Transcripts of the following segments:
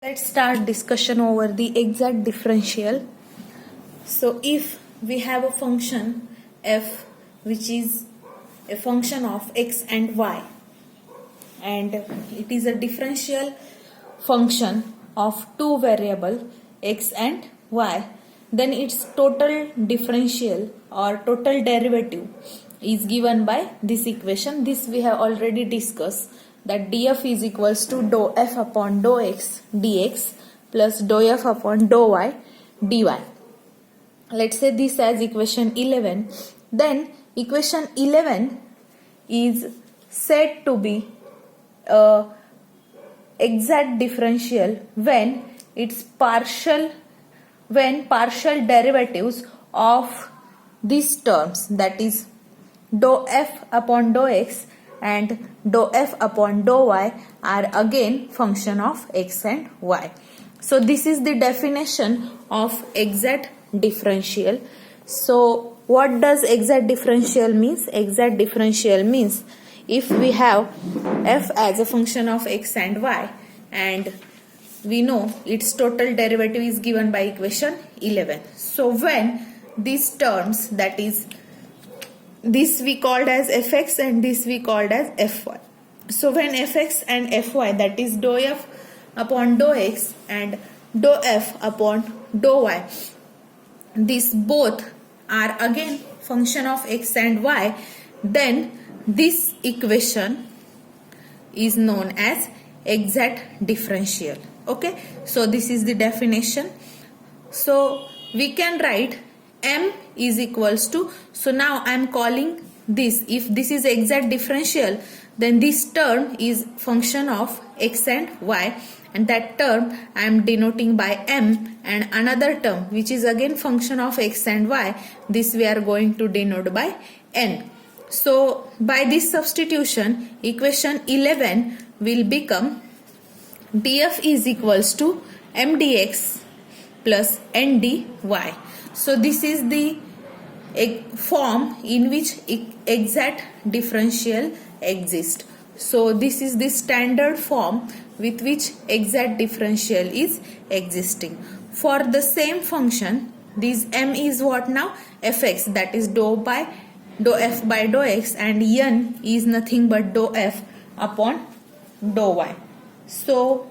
Let's start discussion over the exact differential. So if we have a function f which is a function of x and y, and it is a differential function of two variable x and y, then its total differential or total derivative is given by this equation. This we have already discussed, that df is equals to dou f upon dou x dx plus dou f upon dou y dy. Let's say this as equation 11. Then equation 11 is said to be a exact differential when partial derivatives of these terms, that is dou f upon dou x and dou f upon dou y, are again function of x and y. So this is the definition of exact differential. So what does exact differential means? Exact differential means if we have f as a function of x and y, and we know its total derivative is given by equation 11. So when these terms, that is this we called as fx and this we called as fy. So when fx and fy, that is dou f upon dou x and dou f upon dou y, these both are again function of x and y, then this equation is known as exact differential. Okay, so this is the definition. So we can write m is equals to, so now I am calling this, if this is exact differential, then this term is function of x and y, and that term I am denoting by m, and another term which is again function of x and y, this we are going to denote by n. So by this substitution, equation 11 will become df is equals to m dx plus n dy. So this is the form in which exact differential exists. So this is the standard form with which exact differential is existing. For the same function, this m is what now? Fx, that is dou f by dou x, and n is nothing but dou f upon dou y. So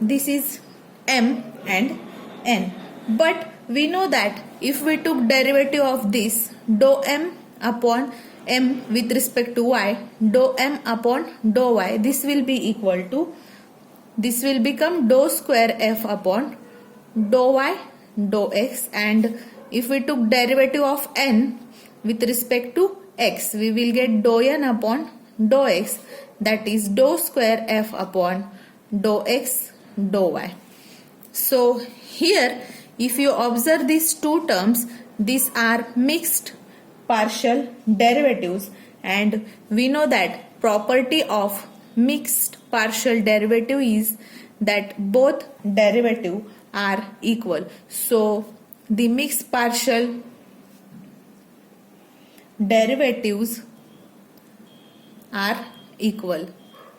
this is m and n. But we know that if we took derivative of this dou m upon m with respect to y, dou m upon dou y, this will be equal to, this will become dou square f upon dou y dou x, and if we took derivative of n with respect to x, we will get dou n upon dou x, that is dou square f upon dou x dou y. So here if you observe these two terms, these are mixed partial derivatives, and we know that property of mixed partial derivative is that both derivative are equal. So the mixed partial derivatives are equal.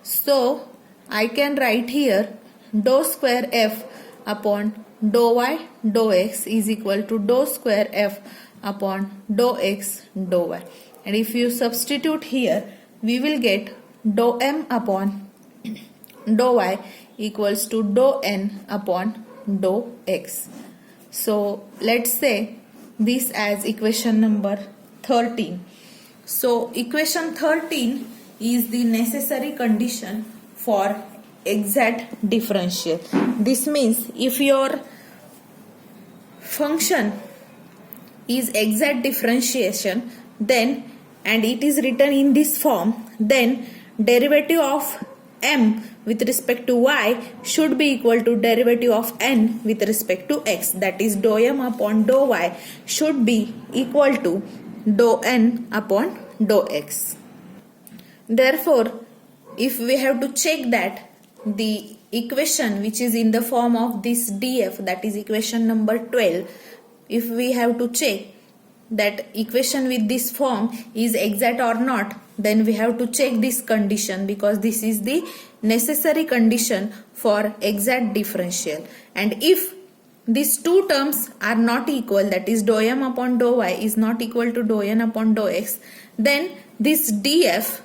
So I can write here dou square f upon dou y dou x is equal to dou square f upon dou x dou y, and if you substitute here, we will get dou m upon dou y equals to dou n upon dou x. So let's say this as equation number 13. So equation 13 is the necessary condition for exact differential. This means if your function is exact differentiation, then, and it is written in this form, then derivative of m with respect to y should be equal to derivative of n with respect to x, that is dou m upon dou y should be equal to dou n upon dou x. Therefore, if we have to check that the equation which is in the form of this df, that is equation number 12, if we have to check that equation with this form is exact or not, then we have to check this condition, because this is the necessary condition for exact differential. And if these two terms are not equal, that is dou m upon dou y is not equal to dou n upon dou x, then this df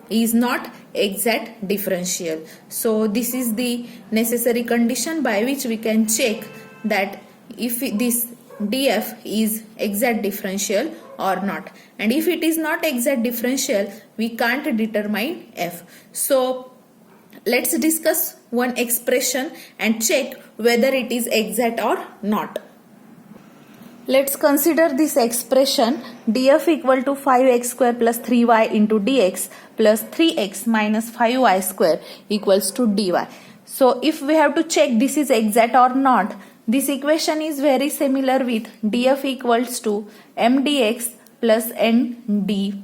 is not exact differential. So this is the necessary condition by which we can check that if this df is exact differential or not. And if it is not exact differential, we can't determine f. So let's discuss one expression and check whether it is exact or not. Let's consider this expression df equal to 5x square plus 3y into dx plus 3x minus 5y square equals to dy. So if we have to check this is exact or not, this equation is very similar with df equals to m dx plus n dy.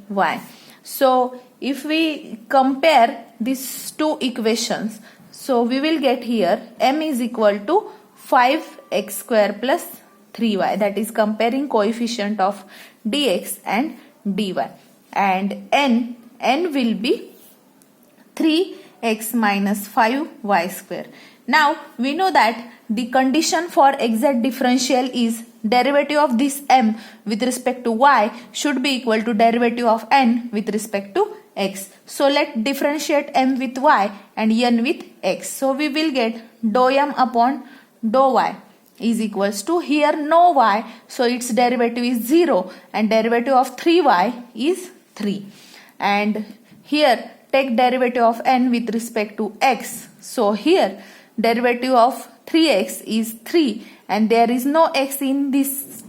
So if we compare these two equations, so we will get here m is equal to 5x square plus 3y, that is comparing coefficient of dx and dy, and n will be 3x minus 5y square. Now we know that the condition for exact differential is derivative of this m with respect to y should be equal to derivative of n with respect to x. So let differentiate m with y and n with x. So we will get dou m upon dou y is equals to, here no y, so its derivative is 0, and derivative of 3y is 3. And here take derivative of n with respect to x. So here derivative of 3x is 3, and there is no x in this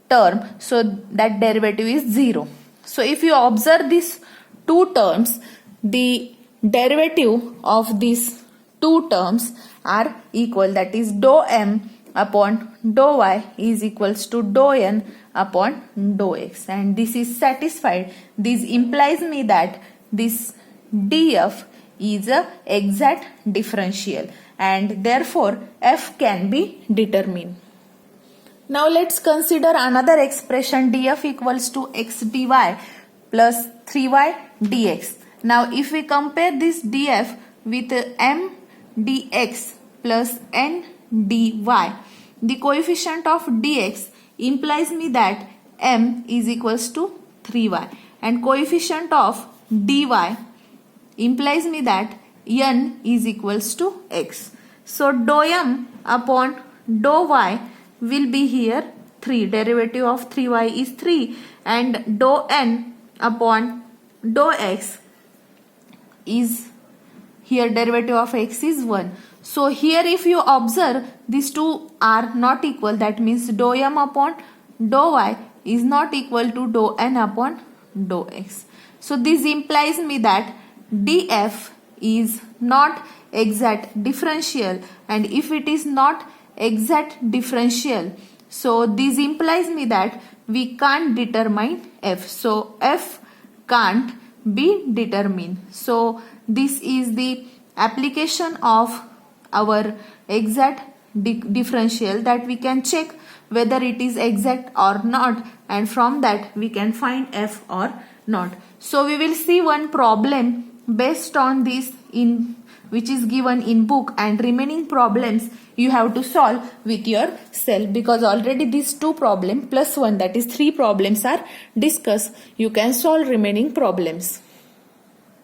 term, so that derivative is 0. So if you observe these two terms, the derivative of these two terms are equal, that is dou m upon dou y is equals to dou n upon dou x, and this is satisfied. This implies me that this df is a exact differential, and therefore f can be determined. Now let's consider another expression df equals to x dy plus 3y dx. Now if we compare this df with m dx plus n dy, the coefficient of dx implies me that m is equals to 3y, and coefficient of dy implies me that n is equals to x. So dou m upon dou y will be here 3, derivative of 3y is 3, and dou n upon dou x is, here derivative of x is 1. So here if you observe, these two are not equal, that means dou m upon dou y is not equal to dou n upon dou x. So this implies me that df is not exact differential, and if it is not exact differential, so this implies me that we can't determine f. So f can't be determined. So this is the application of our exact differential, that we can check whether it is exact or not, and from that we can find f or not. So we will see one problem based on this in which is given in book, and remaining problems you have to solve with yourself, because already these two problems plus one, that is 3 problems are discussed. You can solve remaining problems.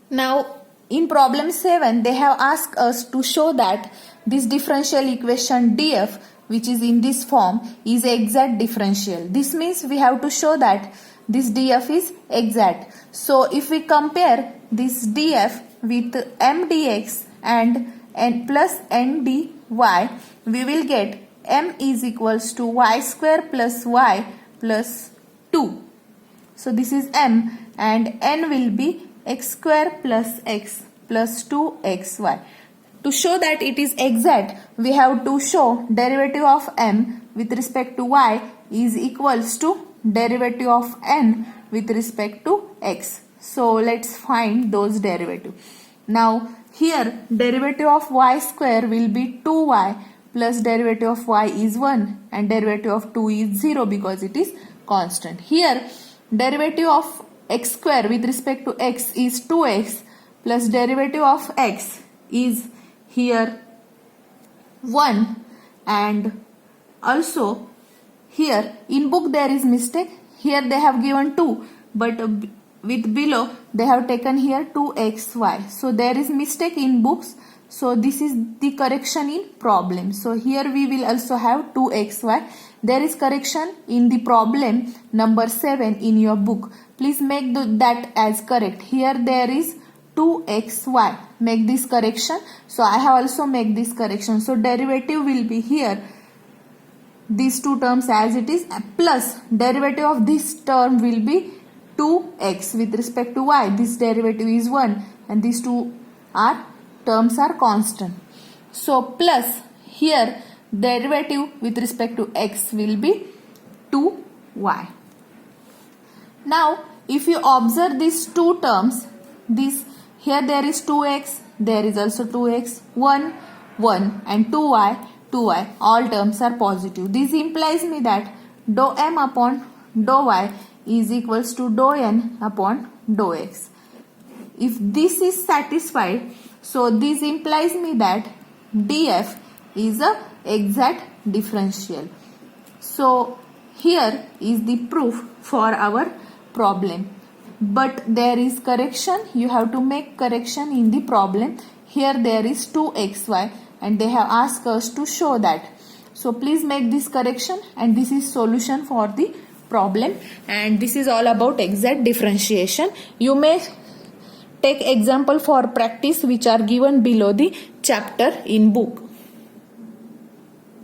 Now in problem 7 they have asked us to show that this differential equation df, which is in this form, is exact differential. This means we have to show that this df is exact. So if we compare this df with m dx and n plus n dy, we will get m is equals to y square plus y plus 2. So this is m, and n will be x square plus x plus 2xy. To show that it is exact, we have to show derivative of m with respect to y is equals to derivative of n with respect to x. So let's find those derivative. Now here derivative of y square will be 2y plus derivative of y is 1, and derivative of 2 is 0 because it is constant. Here derivative of x square with respect to x is 2x plus derivative of x is here 1, and also here in book there is mistake. Here they have given 2, but with below they have taken here 2xy. So there is mistake in books. So this is the correction in problem. So here we will also have 2xy. There is correction in the problem number 7 in your book. Please make that as correct. Here there is 2xy. Make this correction. So I have also made this correction. So derivative will be here these two terms as it is, plus derivative of this term will be 2x with respect to y. This derivative is 1 and these two terms are constant. So plus here derivative with respect to x will be 2y. Now if you observe these two terms, this here there is 2x, there is also 2x, 1, 1 and 2y, 2y, all terms are positive. This implies me that dou m upon dou y is equals to dou n upon dou x. If this is satisfied, so this implies me that df is a exact differential. So here is the proof for our problem. But there is correction. You have to make correction in the problem. Here there is 2xy and they have asked us to show that. So please make this correction, and this is solution for the problem, and this is all about exact differentiation. You may take example for practice which are given below the chapter in book.